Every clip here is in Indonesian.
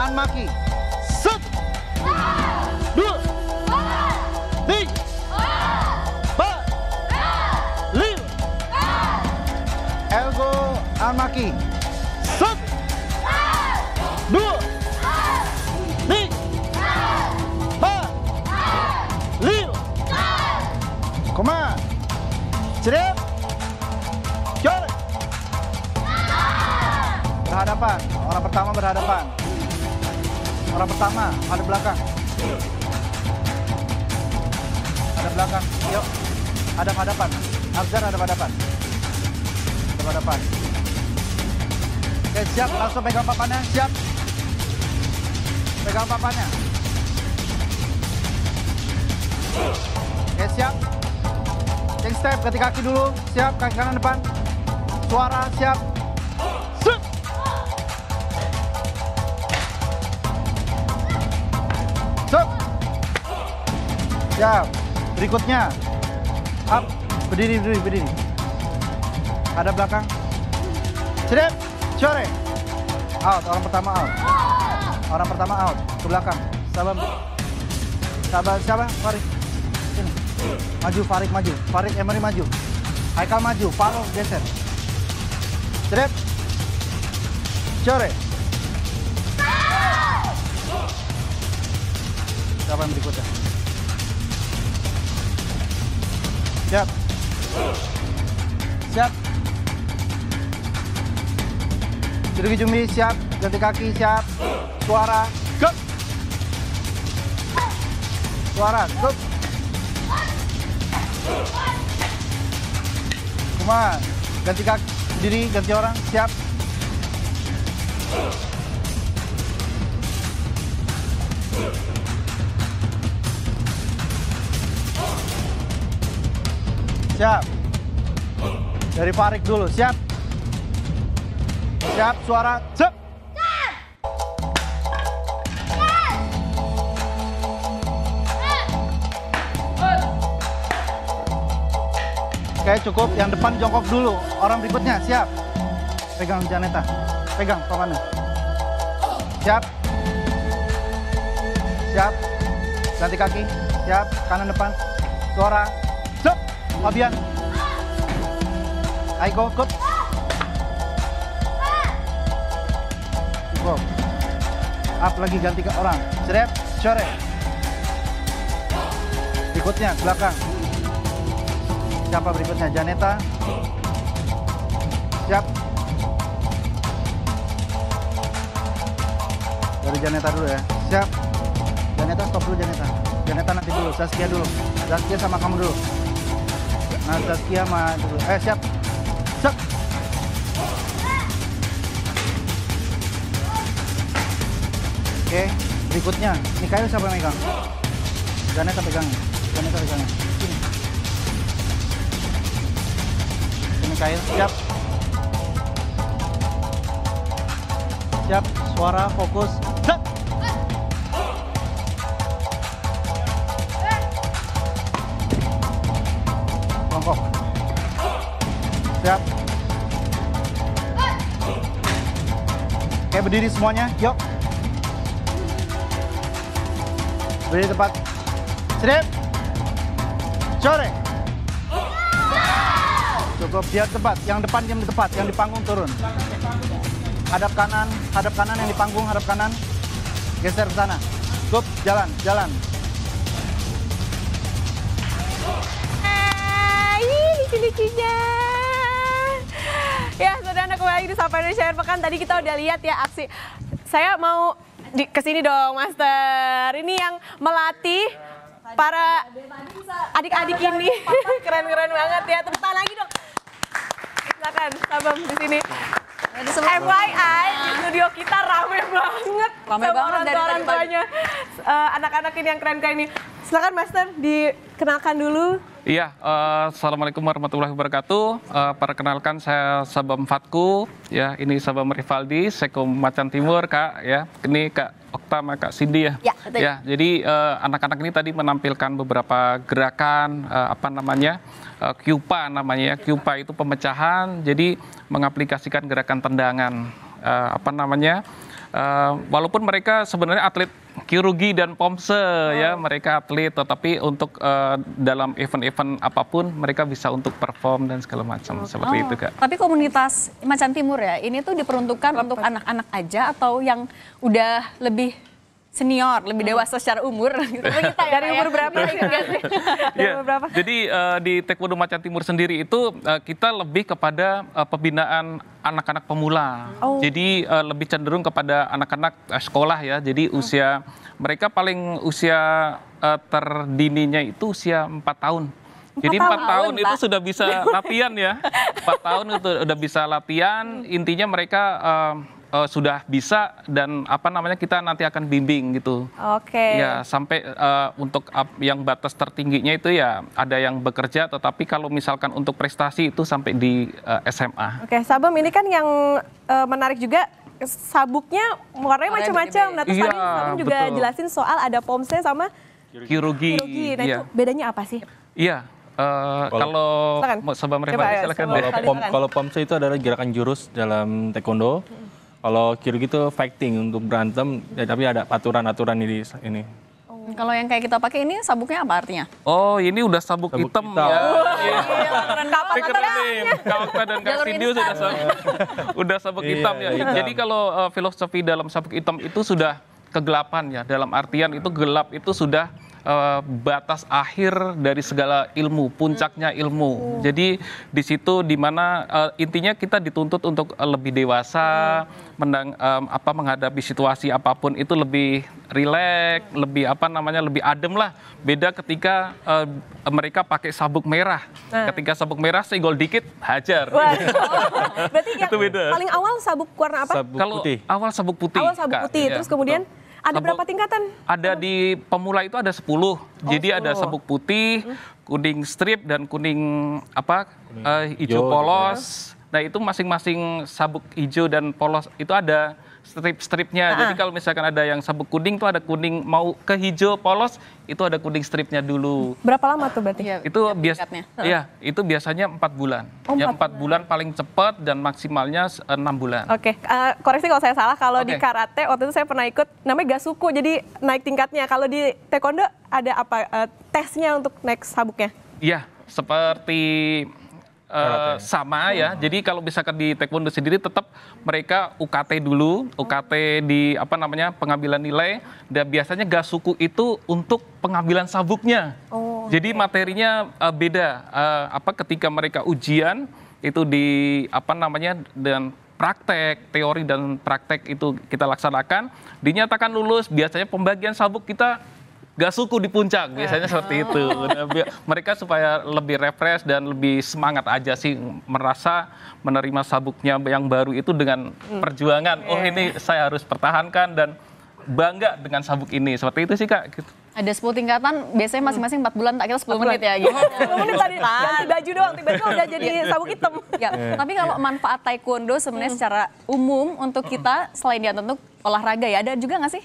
Anmaki. Set. 2, 3, 4, 5. Elgo Anmaki. Set. 2, 3, 4, 5. Koma. Cerep. Jor. Berhadapan. Orang pertama berhadapan. Orang pertama ada belakang. Ada belakang. Yuk. Hadap-hadapan. Afzar hadap-hadapan. Hadap-hadapan. Oke, siap. Langsung pegang papannya. Siap. Pegang papannya. Oke, siap. Change step, ganti kaki dulu. Siap, kaki kanan depan. Suara, siap. Set. Set. Siap. Berikutnya. Up. Berdiri. Ada belakang. Cerep. Sore. Out. Orang pertama out. Orang pertama out. Ke belakang. Sabar. Siapa? Farid. Sini. Maju, Farid maju. Farid Emery maju. Haikal maju. Farouk geser. Cerep. Sore. Siapa yang berikutnya? Siap. Siap. Jurugi Jumbi siap. Ganti kaki siap. Suara. Gep. Suara. Gep. Kuma. Ganti kaki. Diri. Ganti orang. Siap. Siap. Dari Farik dulu, siap. Siap, suara, cep. Oke, cukup. Yang depan jongkok dulu. Orang berikutnya, siap. Pegang Janeta. Pegang pamannya. Siap. Siap. Ganti kaki. Siap. Kanan depan. Suara. Cep. Fabian. Aiko, ikut. Go. Up lagi ganti ke orang. Cerep. Sore. Berikutnya, belakang. Siapa berikutnya? Janeta. Siap. Dari Janeta dulu ya. Siap. Janeta stop dulu Janeta. Janeta nanti dulu. Saskia dulu. Saskia sama kamu dulu. Nah, Saskia sama dulu. Siap. Siap. Oke, berikutnya. Mikael siapa yang megang? Janeta pegangnya. Janeta pegangnya. Sini. Mikael, siap. Siap, suara, fokus. Set. Bongkok. Siap. Oke, berdiri semuanya. Yuk. Berdiri tepat. Strip. Sore. Cukup, dia tepat. Yang depan diam di tempat, yang di panggung turun. Hadap kanan yang di panggung, hadap kanan. Geser ke sana. Cukup, jalan. Lucu-lucunya. Ya, saudara kembali di Sapa Indonesia Akhir Pekan. Tadi kita udah lihat ya aksi. Saya mau kesini dong, Master. Ini yang melatih para adik-adik ini. Keren-keren banget ya. Tepuk tangan lagi dong. Silakan, Sabam di sini. FYI, di studio kita rame banget. Rame sama banget dari orang tuanya. Anak-anak ini yang keren-keren ini. Silakan Master, dikenalkan dulu. Iya, assalamualaikum warahmatullahi wabarakatuh. Perkenalkan saya Sabam Fatku, ya ini Sabam Rivaldi, Sekom Macan Timur, Kak, ya. Ini Kak Okta sama Kak Cindy ya. Ya, betul. Ya, jadi anak-anak ini tadi menampilkan beberapa gerakan, Kyupa namanya ya. Kyupa itu pemecahan, jadi mengaplikasikan gerakan tendangan, Walaupun mereka sebenarnya atlet kirurgi dan pomse ya, mereka atlet, tetapi untuk dalam event-event apapun mereka bisa untuk perform dan segala macam seperti itu Kak. Tapi komunitas Macan Timur ya, ini tuh diperuntukkan untuk anak-anak aja atau yang udah lebih senior, lebih dewasa secara umur gitu. Kita Dari umur berapa sih? Dari Ya, umur berapa? jadi di Taekwondo Macan Timur sendiri itu kita lebih kepada pembinaan anak-anak pemula. Jadi lebih cenderung kepada anak-anak sekolah ya. Jadi usia mereka paling usia terdininya itu usia 4 tahun. Jadi 4 tahun itu sudah bisa latihan ya. 4 tahun itu udah bisa latihan. Intinya mereka sudah bisa dan kita nanti akan bimbing gitu. Oke. Ya sampai untuk yang batas tertingginya itu ya ada yang bekerja, tetapi kalau misalkan untuk prestasi itu sampai di SMA. Oke, Sabam ini kan yang menarik juga sabuknya warnanya macam-macam. Nah, terus Iya, tadi Sabam juga betul. jelasin soal ada pomse sama Kirurgi. kirurgi. Nah, Iya. itu bedanya apa sih? Iya. Kalau Silakan. Sabam Coba, Rifai ya, silakan Sabam. deh. Tadi silakan. Kalau pomse itu adalah gerakan jurus dalam taekwondo. Kalau kirurgi itu fighting untuk berantem, ya, tapi ada aturan-aturan ini. Kalau yang kayak kita pakai ini sabuknya apa artinya? Oh, ini udah sabuk Sabuk hitam hitam. ya. Keren Tapi keren nih, kalau Okta dan Kak Jalur Video instan. sudah udah sabuk Iya, hitam ya. hitam. Jadi kalau filosofi dalam sabuk hitam itu sudah kegelapan ya. Dalam artian itu gelap itu sudah batas akhir dari segala ilmu, puncaknya ilmu. Jadi di situ dimana intinya kita dituntut untuk lebih dewasa, menghadapi situasi apapun itu lebih rileks, lebih lebih adem lah. Beda ketika mereka pakai sabuk merah. Ketika sabuk merah senggol dikit hajar. Wah, berarti yang Itu beda. paling awal sabuk warna apa? Sabuk Kalau putih. awal sabuk putih. Awal sabuk Kak. putih, Iya, terus kemudian betul. ada Sabuk- berapa tingkatan? Ada di pemula itu ada 10. Jadi ada 10. sabuk putih, kuning strip dan kuning hijau hijau polos. Nah, itu masing-masing sabuk hijau dan polos itu ada strip-stripnya. Jadi kalau misalkan ada yang sabuk kuning tuh ada kuning, mau ke hijau polos itu ada kuning stripnya dulu. Berapa lama tuh berarti? Iya, Itu biasa, tingkatnya. iya, itu biasanya 4 bulan. Oh, Ya 4 4 bulan paling cepat dan maksimalnya 6 bulan. Oke, koreksi kalau saya salah. Kalau di Oke. karate waktu itu saya pernah ikut namanya gasuku, jadi naik tingkatnya. Kalau di taekwondo ada apa tesnya untuk naik sabuknya? Iya, seperti sama ya. Jadi kalau misalkan di taekwondo sendiri tetap mereka UKT dulu, UKT di pengambilan nilai. Dan biasanya gasuku itu untuk pengambilan sabuknya. Oh, Jadi materinya beda. Ketika mereka ujian itu di dan praktek, teori dan praktek itu kita laksanakan, dinyatakan lulus. Biasanya pembagian sabuk kita gasuku di puncak, biasanya seperti itu. Nah, mereka supaya lebih refresh dan lebih semangat aja sih, merasa menerima sabuknya yang baru itu dengan perjuangan. Oh, ini saya harus pertahankan dan bangga dengan sabuk ini. Seperti itu sih Kak. Gitu. Ada 10 tingkatan, biasanya masing-masing 4 bulan, tak kira 10 menit ya gitu. 10 menit tadi ganti baju doang, tiba-tiba udah jadi sabuk hitam. Ya, tapi kalau manfaat taekwondo sebenarnya secara umum untuk kita selain dia tentu olahraga ya, ada juga nggak sih?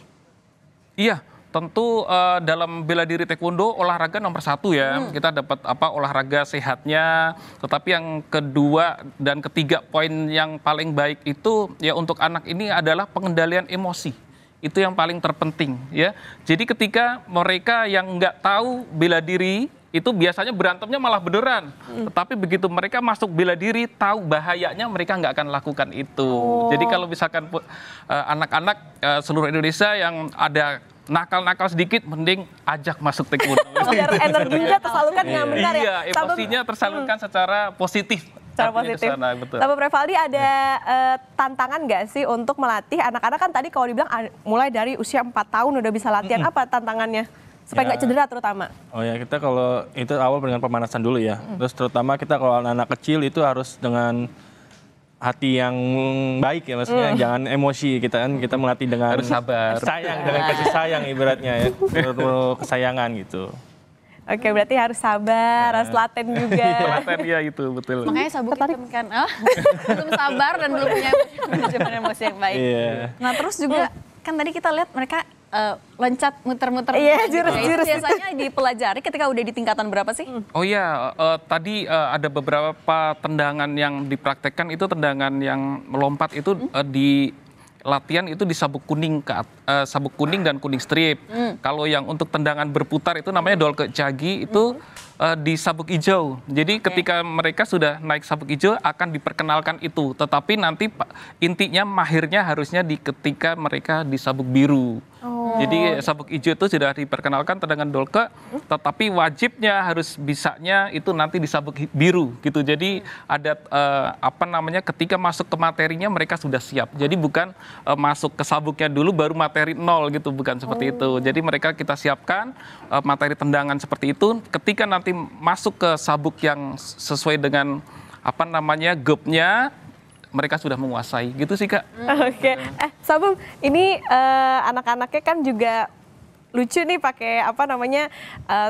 Iya, tentu dalam bela diri taekwondo olahraga nomor 1 ya. Kita dapat olahraga sehatnya. Tetapi yang kedua dan ketiga poin yang paling baik itu ya untuk anak ini adalah pengendalian emosi. Itu yang paling terpenting ya. Jadi ketika mereka yang nggak tahu bela diri itu biasanya berantemnya malah beneran. Tetapi begitu mereka masuk bela diri, tahu bahayanya, mereka nggak akan lakukan itu. Jadi kalau misalkan anak-anak seluruh Indonesia yang ada nakal-nakal sedikit, mending ajak masuk taekwondo. Biar energinya tersalurkan dengan benar ya. Iya, Sabuk- emosinya tersalurkan secara positif. Secara Artinya positif. kesana, betul. Tapi Revaldi ada tantangan nggak sih untuk melatih anak-anak, kan tadi kalau dibilang mulai dari usia 4 tahun udah bisa latihan, apa tantangannya? Supaya nggak cedera terutama. Oh ya, kita kalau itu awal dengan pemanasan dulu ya. Terus terutama kita kalau anak kecil itu harus dengan hati yang baik ya, maksudnya jangan emosi. Kita melatih dengan Harus sabar. sayang, dengan kasih sayang ibaratnya ya, penuh kesayangan gitu. Oke, berarti harus sabar, harus laten juga. Telaten ya itu, betul. Makanya sabuk hitam kan, belum sabar dan belum punya manajemen emosi yang baik. Iya. Nah terus juga kan tadi kita lihat mereka loncat muter-muter. Iya, gitu ya. jurus-jurus Itu biasanya dipelajari ketika udah di tingkatan berapa sih? Oh iya, tadi ada beberapa tendangan yang dipraktekkan, itu tendangan yang melompat itu latihan itu di sabuk kuning sabuk kuning dan kuning strip. Kalau yang untuk tendangan berputar itu namanya dolke jagi itu di sabuk hijau. Jadi ketika mereka sudah naik sabuk hijau akan diperkenalkan itu. Tetapi nanti intinya mahirnya harusnya ketika mereka di sabuk biru. Jadi sabuk hijau itu sudah diperkenalkan tendangan dolke, tetapi wajibnya harus bisanya itu nanti di sabuk biru gitu. Jadi ada ketika masuk ke materinya mereka sudah siap. Jadi bukan masuk ke sabuknya dulu baru materi nol gitu, bukan seperti itu. Jadi mereka kita siapkan materi tendangan seperti itu. Ketika nanti masuk ke sabuk yang sesuai dengan gapnya, mereka sudah menguasai gitu sih Kak. Oke, Sabung, ini anak-anaknya kan juga lucu nih pakai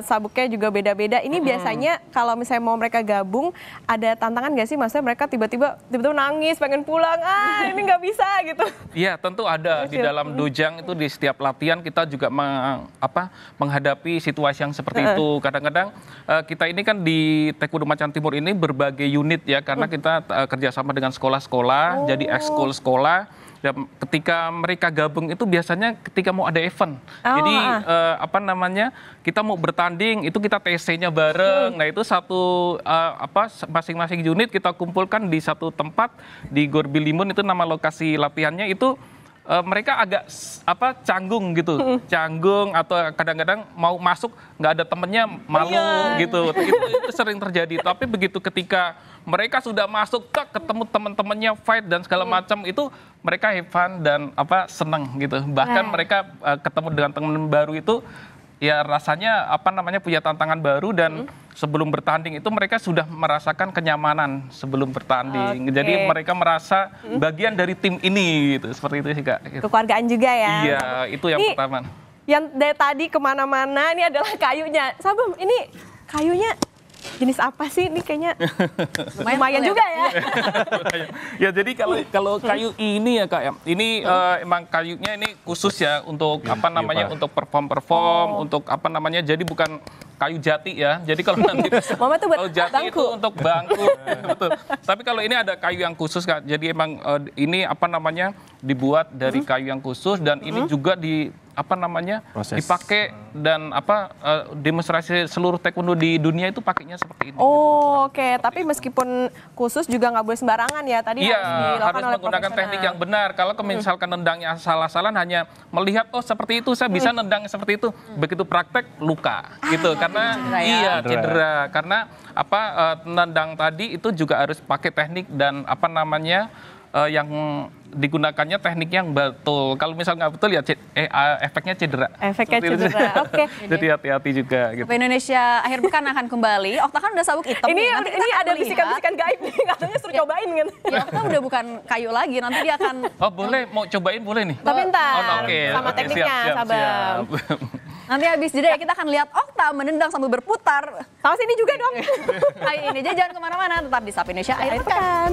sabuknya juga beda-beda. Ini biasanya kalau misalnya mau mereka gabung ada tantangan nggak sih? Maksudnya mereka tiba-tiba nangis pengen pulang, ini nggak bisa gitu. Iya tentu ada di dalam dojang itu di setiap latihan kita juga menghadapi situasi yang seperti itu. Kadang-kadang kita ini kan di Taekwondo Macan Timur ini berbagai unit ya karena kita kerjasama dengan sekolah-sekolah, jadi ekskul sekolah. Dan ketika mereka gabung itu biasanya ketika mau ada event. Jadi kita mau bertanding itu kita TC-nya bareng. Nah itu masing-masing unit kita kumpulkan di satu tempat di Gor Bilimun, itu nama lokasi latihannya itu. Mereka agak canggung gitu, canggung atau kadang-kadang mau masuk nggak ada temennya malu gitu, itu sering terjadi. Tapi begitu ketika mereka sudah masuk ketemu teman-temannya fight dan segala macam itu mereka have fun dan seneng gitu. Bahkan mereka ketemu dengan teman baru itu ya rasanya punya tantangan baru dan sebelum bertanding itu mereka sudah merasakan kenyamanan sebelum bertanding. Jadi mereka merasa bagian dari tim ini gitu. Seperti itu sih Kak. Gitu. Kekeluargaan juga ya. Iya, itu yang pertama. Yang dari tadi kemana-mana ini adalah kayunya. Sabum, ini kayunya jenis apa sih? Ini kayaknya lumayan juga ya. Ya jadi kalau kayu ini ya Kak, ini emang kayunya ini khusus ya untuk untuk perform, untuk jadi bukan kayu jati ya. Jadi kalau nanti Mama tuh buat kalau jati bangku. itu untuk bangku, betul. Tapi kalau ini ada kayu yang khusus Kak. Jadi emang ini dibuat dari kayu yang khusus dan ini juga dipakai dan demonstrasi seluruh taekwondo di dunia itu pakainya seperti ini. Oke. Tapi meskipun khusus juga nggak boleh sembarangan ya. Tadi harus menggunakan teknik yang benar. Kalau misalkan nendangnya salah-salah hanya melihat seperti itu saya bisa nendang seperti itu. Begitu praktek luka gitu karena cedera. Karena nendang tadi itu juga harus pakai teknik dan yang digunakannya teknik yang betul. Kalau misalnya nggak betul ya efeknya cedera. Efeknya cedera. Oke. Jadi hati-hati juga. Gitu. Indonesia akhir pekan akan kembali. Okta kan udah sabuk hitam. Ini kita ada akan bisikan-bisikan gaib nih. Katanya suruh cobain kan. Ya Okta udah bukan kayu lagi. Nanti dia akan. Oh boleh, mau cobain boleh nih. Tapi ntar sama Oke, tekniknya, siap. Nanti habis jeda ya kita akan lihat Okta menendang sambil berputar. Sama sini juga dong. Kali ini aja jangan kemana-mana. Tetap di Sapa Indonesia akhir pekan.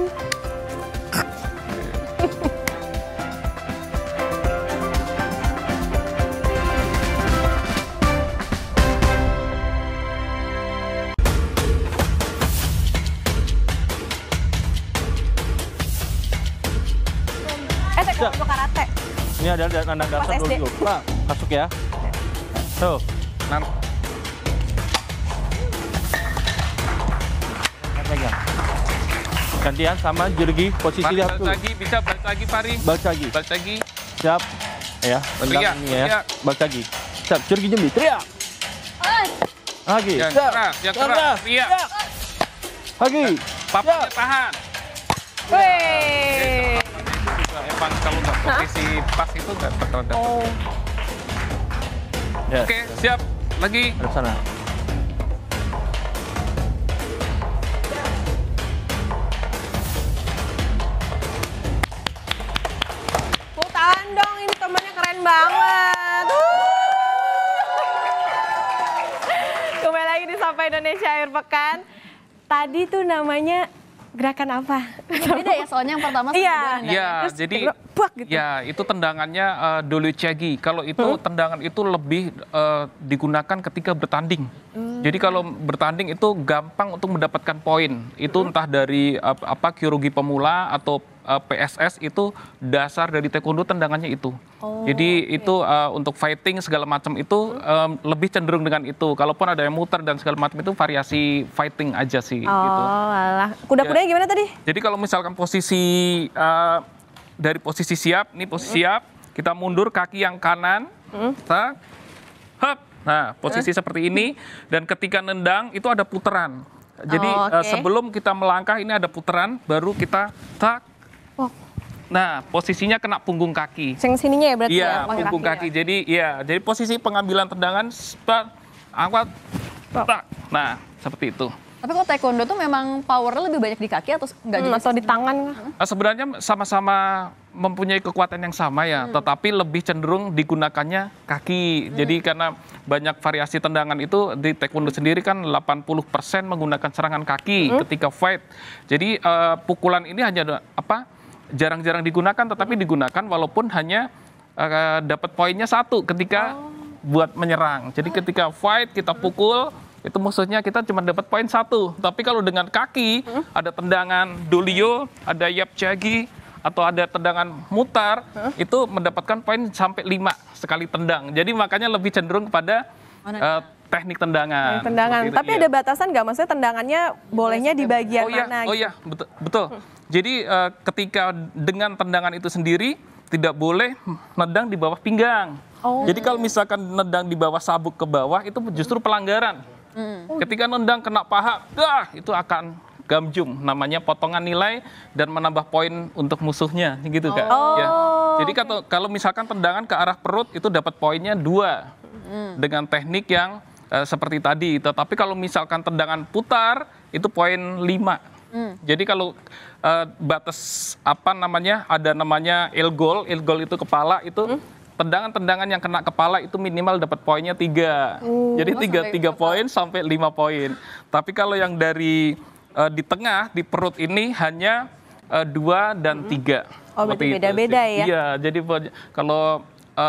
Taekwondo karate. Ini ada nandang dasar SD. dulu. Pak, masuk ya. Tuh. Pegang. Gantian sama Jurgi, posisi lihat tuh. Bisa balik lagi Fari. Balik lagi. Siap. Ya, tendang ini ya. Balik lagi. Siap, Jurgi jembi. Teriak. Lagi. Yang keras. Teriak. Lagi. Papanya tahan. Wih. Emang kalau nggak posisi pas itu nggak bakal dapat. Yes. Oke, siap. Lagi. Ada sana. Tangan dong, ini temennya keren banget. Kembali lagi di Sapa Indonesia akhir pekan. Tadi tuh namanya gerakan apa? Beda ya soalnya yang pertama sama Iya. kedua nendangnya. Ya, Terus jadi bak gitu. ya itu tendangannya dolu cegi. Kalau itu tendangan itu lebih digunakan ketika bertanding. Jadi kalau bertanding itu gampang untuk mendapatkan poin. Itu entah dari kyorugi pemula atau PSS itu dasar dari taekwondo tendangannya itu. Jadi itu untuk fighting segala macam itu lebih cenderung dengan itu. Kalaupun ada yang muter dan segala macam itu variasi fighting aja sih. Oh, Gitu. alah. Kuda-kudanya gimana tadi? Jadi kalau misalkan posisi dari posisi siap, ini posisi siap, kita mundur kaki yang kanan, tak, hop. Nah, posisi seperti ini, dan ketika nendang itu ada putaran. Jadi sebelum kita melangkah ini ada putaran, baru kita tak. Nah, posisinya kena punggung kaki. Yang sininya ya berarti Iya, ya? punggung kaki. Jadi posisi pengambilan tendangan, angkat, tak. Nah, seperti itu. Tapi kalau taekwondo tuh memang powernya lebih banyak di kaki atau enggak juga? Atau di tangan? Sebenarnya sama-sama mempunyai kekuatan yang sama ya, tetapi lebih cenderung digunakannya kaki. Jadi karena banyak variasi tendangan itu di taekwondo sendiri kan 80% menggunakan serangan kaki ketika fight. Jadi pukulan ini hanya jarang-jarang digunakan, tetapi digunakan walaupun hanya dapat poinnya 1 ketika buat menyerang. Jadi ketika fight kita pukul itu musuhnya kita cuma dapat poin 1. Tapi kalau dengan kaki ada tendangan dolio, ada yap jagi, atau ada tendangan mutar, itu mendapatkan poin sampai 5 sekali tendang. Jadi makanya lebih cenderung kepada teknik tendangan. Tendangan. Seperti itu, Tapi iya. ada batasan nggak? Maksudnya tendangannya bolehnya di bagian mana? Oh iya, betul. Jadi ketika dengan tendangan itu sendiri tidak boleh nendang di bawah pinggang. Jadi kalau misalkan nendang di bawah sabuk ke bawah itu justru pelanggaran. Ketika nendang kena paha, itu akan gamjum, namanya potongan nilai dan menambah poin untuk musuhnya, gitu Kak. Ya. Jadi kalau misalkan tendangan ke arah perut itu dapat poinnya 2 dengan teknik yang seperti tadi. Tetapi kalau misalkan tendangan putar itu poin 5. Jadi kalau batas ada namanya elgol itu kepala itu. Tendangan-tendangan yang kena kepala itu minimal dapat poinnya 3. Jadi 3 poin sampai 5 poin. Tapi kalau yang dari di tengah, di perut ini hanya 2 dan 3. Oh, berarti beda-beda ya? Iya, jadi kalau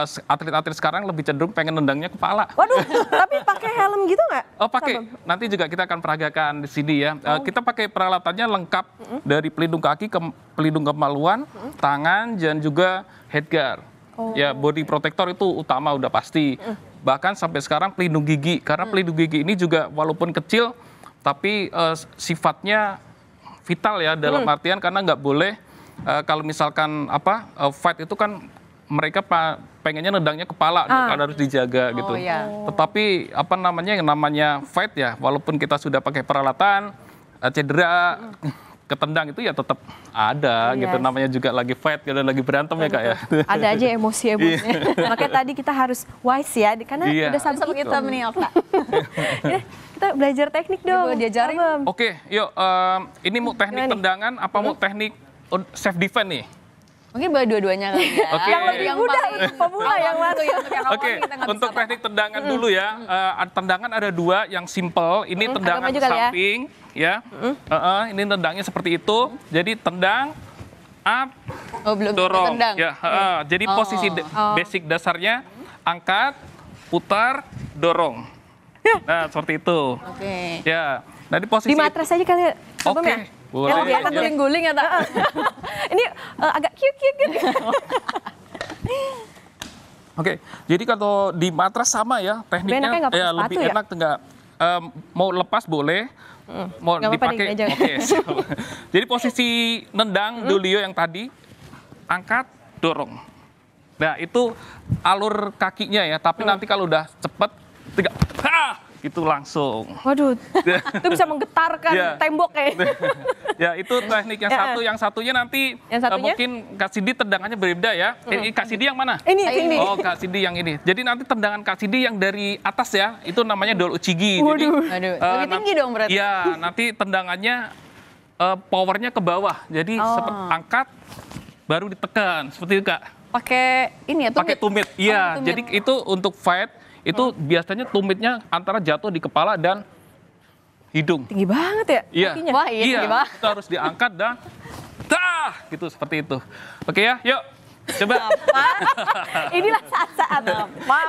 atlet-atlet sekarang lebih cenderung pengen nendangnya kepala. Waduh, tapi pakai helm gitu nggak? Oh, pakai. Nanti juga kita akan peragakan di sini ya. Kita pakai peralatannya lengkap dari pelindung kaki ke pelindung kemaluan, tangan, dan juga headguard. Ya, body protector itu utama udah pasti. Bahkan sampai sekarang pelindung gigi, karena pelindung gigi ini juga walaupun kecil, tapi sifatnya vital ya dalam artian karena nggak boleh kalau misalkan fight itu kan mereka pengennya nendangnya kepala, kan harus dijaga gitu. Iya. Tetapi yang namanya fight ya, walaupun kita sudah pakai peralatan, cedera, ketendang itu ya tetap ada gitu, namanya juga lagi fight, lagi berantem ya Kak ya. Ada aja emosi-emosi. Makanya tadi kita harus wise ya, karena udah sabuk Sama kita menilai Kak. Ya, kita belajar teknik dong. Boleh diajarin? Abang. Oke, yuk ini mau teknik tendangan apa mau teknik self defense nih? Mungkin boleh dua-duanya kali ya. Oke. Yang lebih mudah, pemula yang awam mana? gitu ya, untuk yang awam Oke, kita nggak untuk bisa teknik tendangan dulu ya. Tendangan ada 2 yang simple. Ini tendangan maju kali ya. samping, ya. Ini tendangnya seperti itu. Jadi tendang, up, belum dorong. tendang. Ya, jadi posisi basic dasarnya angkat, putar, dorong. Nah, seperti itu. Oke. Ya. Nah, di posisi Di matras aja kali ya. Abang Oke, ya? boleh. Yang lebih enak Ya. Guling-guling ya, Tak? Ini agak cute gitu. Oke, jadi kalau di matras sama ya tekniknya enaknya nggak pakai lebih sepatu ya? enak enggak mau lepas boleh, mau Nggak apa-apa, dipakai. digini aja. Oke. Jadi posisi nendang dolio yang tadi angkat, dorong. Nah, itu alur kakinya ya, tapi nanti kalau udah cepet itu langsung. Waduh, itu bisa menggetarkan Ya. tembok kayak. Ya, itu teknik yang satu. Yang satunya nanti Yang satunya? mungkin Kak Sidi tendangannya berbeda ya. Kak Sidi yang mana? Ini. Oh, Kak Sidi yang ini. Jadi nanti tendangan Kak Sidi yang dari atas ya, itu namanya dol uchigi. Jadi, Aduh, lebih tinggi dong berarti. Iya, nanti tendangannya powernya ke bawah. Jadi seperti angkat, baru ditekan. Seperti itu Kak. Pakai ini ya, tumit. Pakai tumit. Iya, tumit. jadi itu untuk fight, itu biasanya tumitnya antara jatuh di kepala dan hidung. Tinggi banget ya Iya. kakinya. Wah, iya, tinggi banget. Itu harus diangkat dan gitu seperti itu. Oke ya, yuk coba. Inilah saat-saat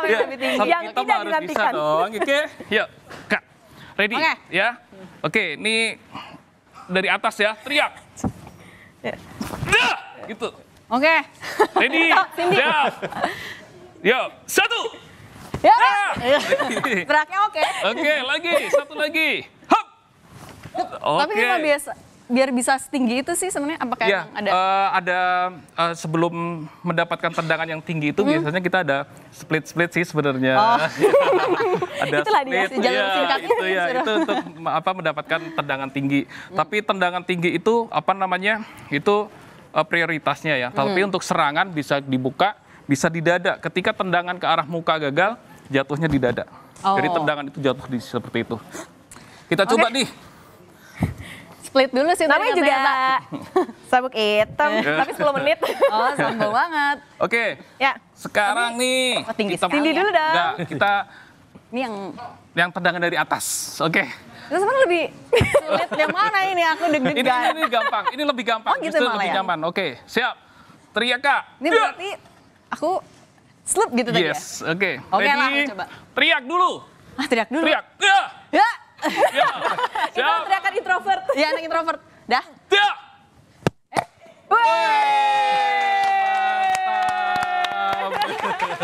Ya, lebih tinggi sama yang kita tidak harus bisa dinantikan. dong. Oke, yuk Kak, ready Oke. ya? Oke, ini dari atas ya, teriak. Ya. Dah! Gitu. Oke. Ready? Siap. Yo, 1. Ya. Ah! Geraknya oke. Oke, lagi. Satu lagi. Hop. Tapi Oke. kenapa biar bisa setinggi itu sih sebenarnya? Apakah Ya, emang ada? Sebelum mendapatkan tendangan yang tinggi itu biasanya kita ada split sih sebenarnya. Ada Itulah dia, si jalur singkatnya itu ya, itu untuk mendapatkan tendangan tinggi. Tapi tendangan tinggi itu Itu prioritasnya ya. Tapi untuk serangan bisa dibuka, bisa di dada. Ketika tendangan ke arah muka gagal, jatuhnya di dada. Jadi tendangan itu jatuh seperti itu. Kita coba nih. Split dulu sih. Namanya tadi juga katanya, Tak. sabuk hitam, tapi 10 menit. Oh, sombong banget. Oke. Ya, Sekarang nih. Oh, tinggi kita- sekali tinggi ya. dulu dong. Enggak, kita Ini yang tendangan dari atas. Oke. itu sebenarnya lebih sulit yang mana ini? Aku deg-degan. Ini gampang. Ini lebih gampang. Oh, gitu Justru malah lebih ya? nyaman. Oke, siap. Teriak, Kak. Ini berarti aku slip gitu tadi ya? Yes, oke. Oke Ready? lah, coba. Teriak dulu. Ah, teriak dulu. Teriak. Ya. Ya. Ya. itu Siap. teriakan introvert. Ya, anak introvert. Dah. Ya.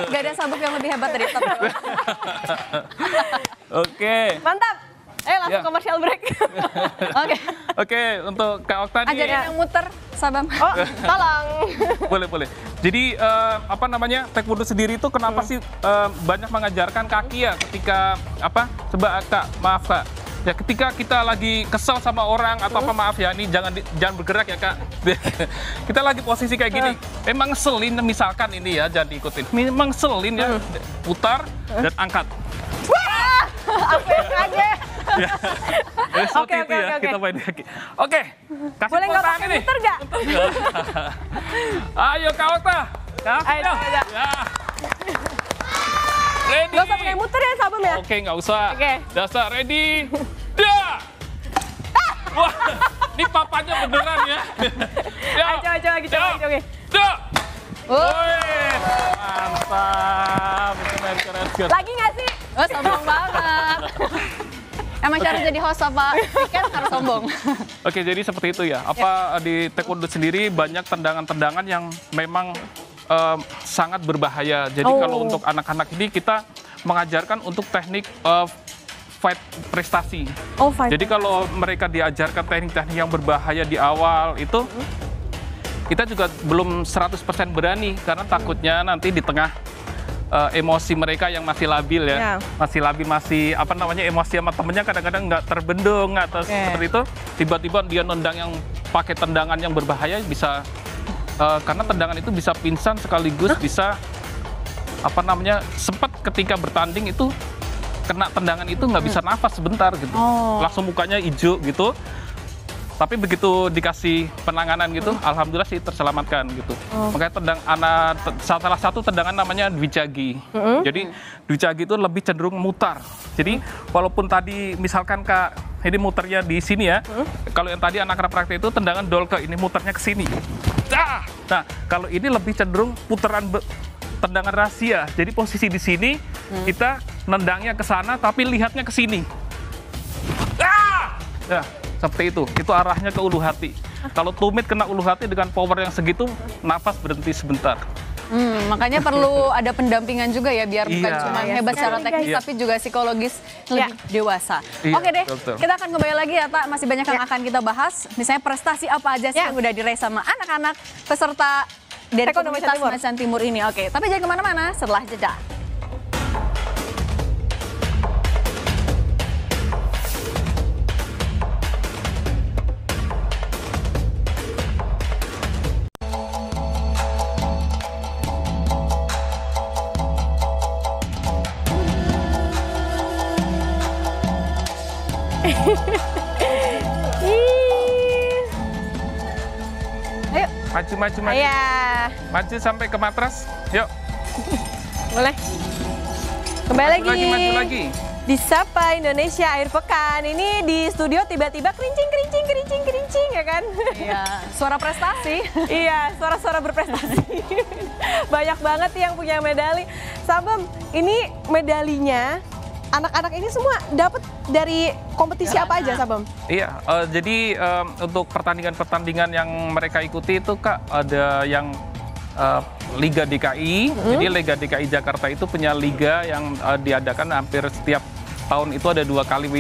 Gak ada sabuk yang lebih hebat dari top. Oke. Mantap. Ayo langsung Ya. commercial break. Oke. Oke, untuk Kak Okta nih. Ajarin yang muter, Sabam. Oh, tolong. Boleh. Jadi taekwondo sendiri itu kenapa sih banyak mengajarkan kaki ya ketika Coba Kak, maaf Kak. Ya ketika kita lagi kesel sama orang atau maaf ya, ini jangan bergerak ya Kak. Kita lagi posisi kayak gini. Emang ngeselin misalkan ini ya, jangan diikutin. Memang ngeselin ya, putar dan angkat. Apa yang kaget? Seperti Oke, itu ya, oke. kita main kaki. Oke, kasih Boleh nggak tepuk tangan pakai ini. muter nggak? Ayo Kak Okta. Ayo, coba. Ya. Ready. Nggak usah pakai muter ya, Sabam ya? Oke, nggak usah. Oke. Dasar, ready. Dah. Wah, ini papanya beneran ya. Ya. Ayo, coba lagi, coba lagi, coba lagi. Dah. Oh. Woi, mantap. Keren. Lagi nggak sih? Oh, sombong banget. Emang cara jadi host apa? Kan harus sombong. Oke, jadi seperti itu ya. Di taekwondo sendiri banyak tendangan-tendangan yang memang sangat berbahaya. Jadi kalau untuk anak-anak ini kita mengajarkan untuk teknik fight prestasi. Oh, fine. Jadi kalau mereka diajarkan teknik-teknik yang berbahaya di awal itu, kita juga belum 100% berani karena takutnya nanti di tengah emosi mereka yang masih labil ya, masih labil, emosi sama temennya kadang-kadang nggak terbendung atau seperti itu, tiba-tiba dia nendang yang pakai tendangan yang berbahaya bisa karena tendangan itu bisa pingsan sekaligus bisa sempat ketika bertanding itu kena tendangan itu nggak bisa nafas sebentar gitu, langsung mukanya hijau gitu. Tapi begitu dikasih penanganan gitu, alhamdulillah sih terselamatkan gitu. Makanya salah satu tendangan namanya Dwijagi. Jadi Dwijagi itu lebih cenderung mutar. Jadi walaupun tadi misalkan Kak, ini muternya di sini ya. Kalau yang tadi anak praktek itu tendangan dolke, ini muternya ke sini. Nah, kalau ini lebih cenderung putaran tendangan rahasia. Jadi posisi di sini kita nendangnya ke sana tapi lihatnya ke sini. Nah, seperti itu arahnya ke ulu hati. Kalau tumit kena ulu hati dengan power yang segitu, nafas berhenti sebentar. Makanya perlu ada pendampingan juga ya, biar bukan Iya. cuma hebat secara teknis, Iya. tapi juga psikologis lebih dewasa. Iya, Oke deh, betul. kita akan kembali lagi ya, Tak. Masih banyak yang akan kita bahas. Misalnya prestasi apa aja sih yang udah diraih sama anak-anak peserta dari Taekwondo komunitas Macan Timur. Macan Timur ini. Oke, tapi jangan kemana-mana setelah jeda. Ayo, Maju. Iya, Maju sampai ke matras. Yuk. boleh. Kembali lagi. Maju lagi. Di Sapa Indonesia Akhir Pekan. Ini di studio tiba-tiba kerincing ya kan? iya, suara prestasi. Iya, suara-suara berprestasi. Banyak banget yang punya medali. Sabam, ini medalinya anak-anak ini semua dapat dari kompetisi apa aja, Sabam? Iya, jadi untuk pertandingan-pertandingan yang mereka ikuti itu Kak, ada yang Liga DKI. Jadi Liga DKI Jakarta itu punya liga yang diadakan hampir setiap tahun itu ada 2 kali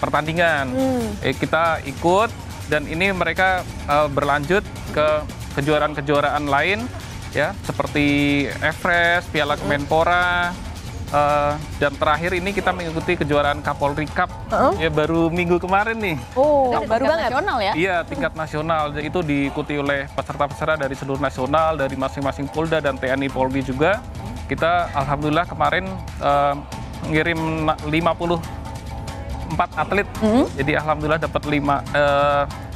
pertandingan. Kita ikut dan ini mereka berlanjut ke kejuaraan-kejuaraan lain ya, seperti Everest, Piala Kemenpora. Dan terakhir ini kita mengikuti kejuaraan Kapolri Cup ya baru minggu kemarin nih. Oh, Itu baru tingkat banget. nasional ya? Iya, tingkat nasional. Itu diikuti oleh peserta-peserta dari seluruh nasional, dari masing-masing Polda dan TNI Polri juga. Kita alhamdulillah kemarin mengirim 54 atlet. Jadi alhamdulillah dapat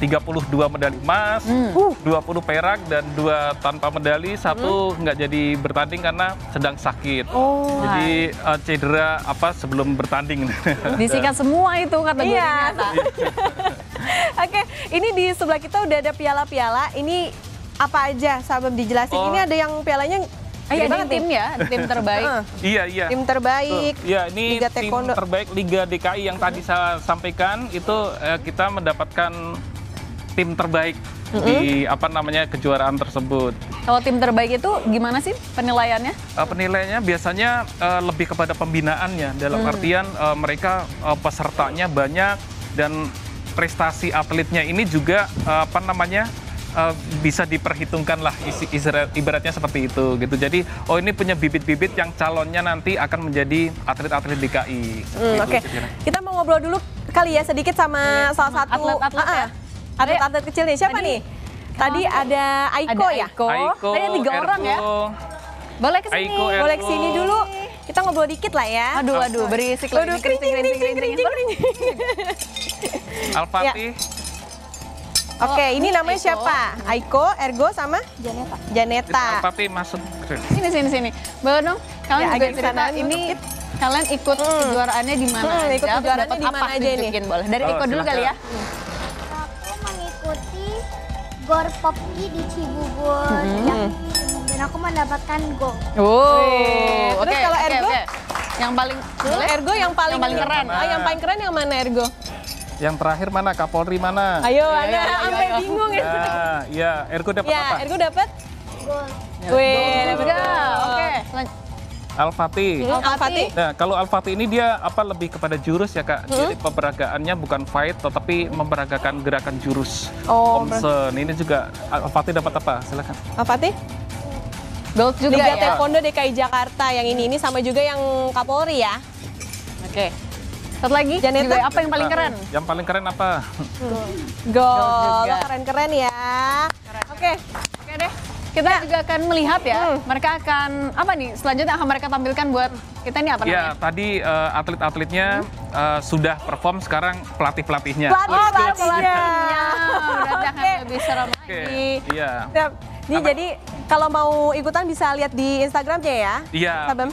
32 medali emas, 20 perak dan 2 tanpa medali, 1 nggak jadi bertanding karena sedang sakit. Jadi cedera sebelum bertanding. Disikat semua itu kategorinya. Iya. Tak? Oke, ini di sebelah kita udah ada piala-piala. Ini apa aja, Sabam dijelasin. Oh. Ini ada yang pialanya Iya, gede ada banget tim nih. ya, tim terbaik. Iya, iya. Tim terbaik. Betul. Ya, ini Liga tim Taekwondo. terbaik Liga DKI yang tadi saya sampaikan itu kita mendapatkan tim terbaik di kejuaraan tersebut. Kalau tim terbaik itu gimana sih penilaiannya? Penilaiannya biasanya lebih kepada pembinaannya dalam artian mereka pesertanya banyak dan prestasi atletnya ini juga bisa diperhitungkan lah ibaratnya seperti itu gitu. Jadi ini punya bibit-bibit yang calonnya nanti akan menjadi atlet-atlet DKI. Oke, kita mau ngobrol dulu kali ya sedikit sama salah satu atlet-atlet ya? atlet-atlet kecil nih. Siapa Tadi- nih? Tadi ada Aiko Ada ya? Aiko. Aiko, Tadi ada 3 orang ya. Ergo, Boleh kesini. Aiko, Boleh kesini dulu. Kita ngobrol dikit lah ya. Aduh, berisik Waduh, lagi. kering, Alfatih. Oke, ini namanya Aiko. siapa? Aiko, Ergo, sama Janeta. Alfatih masuk. Sini. Boleh dong? Kalian Ya, juga agak cerita kesana, ini kalian ikut kejuaraannya di mana aja? ikut Terus kejuaraannya dapat di mana apa? aja ini? Tunjukin, boleh. Dari Oh, Iko dulu silakan. kali ya. Aku mengikuti Gor Popki di Cibubur dan aku mendapatkan gold. Wih, terus kalau Ergo? Yang paling boleh? Ergo yang paling keren. Yang paling keren yang mana Ergo? Yang terakhir mana? Kapolri mana? Ayo, ayo, sampai ayo. bingung ya. Ya, Ergo dapat Ya, apa? Ergo dapat? Gold. Wih, dapat Juga. gold. Oke. Al-Fatih. Al-Fatih. Nah, kalau Al-Fatih ini dia lebih kepada jurus ya Kak. Jadi pemeragaannya bukan fight tetapi memperagakan gerakan jurus. Oh, Omsen. Ini juga Al-Fatih dapat apa? Silakan. Al-Fatih? Gold juga Liga ya. Taekwondo DKI Jakarta yang ini sama juga yang Kapolri ya. Oke. Satu lagi, Janeta? juga apa yang paling keren? Yang paling keren apa? Gol, juga. keren-keren ya. Oke, Oke deh. Kita juga akan melihat ya, mereka akan apa nih selanjutnya akan mereka tampilkan buat kita ini apa Ya, namanya? tadi atlet-atletnya sudah perform, sekarang pelatih-pelatihnya. pelatihnya. Ya, berarti akan Oke. lebih serem Oke, lagi. iya. Siap. Ini jadi kalau mau ikutan bisa lihat di Instagramnya ya. Iya, Sabam?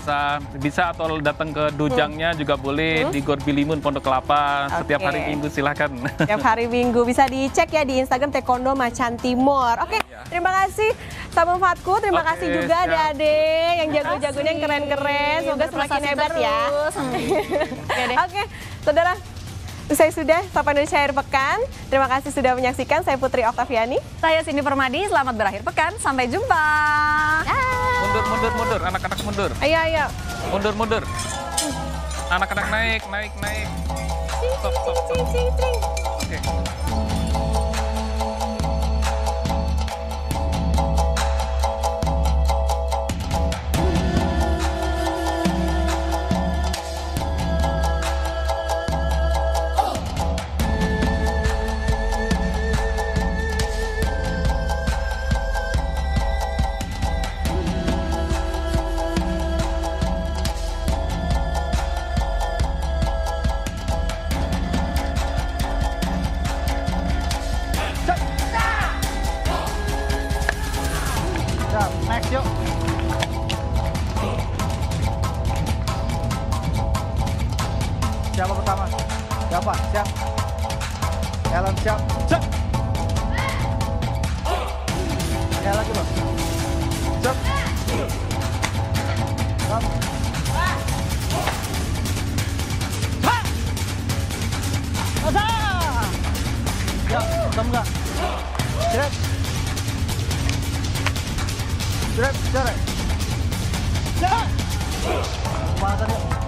bisa atau datang ke dujangnya juga boleh di Gor Bilimun Pondok Kelapa setiap Oke. hari Minggu, silakan. Tiap hari Minggu bisa dicek ya di Instagram Taekwondo Macan Timur. Oke, terima kasih Sabam Fatku, terima Oke, kasih juga siap. adik-adik yang jago-jagonya yang keren-keren. Semoga semakin Berprestasi hebat ya. terus. Oke deh. Oke, saudara. Usai sudah Sapa Indonesia Akhir Pekan. Terima kasih sudah menyaksikan. Saya Putri Oktaviani. Saya Cindy Permadi, selamat berakhir pekan. Sampai jumpa. Mundur, anak-anak mundur. Ayo. Mundur. Anak-anak naik. Stop. Oke. Siap, next yuk. Siapa pertama? Siapa? Siap. Ellen siap. Siap. Sekali lagi bang. Siap. Siap. nonton yuk.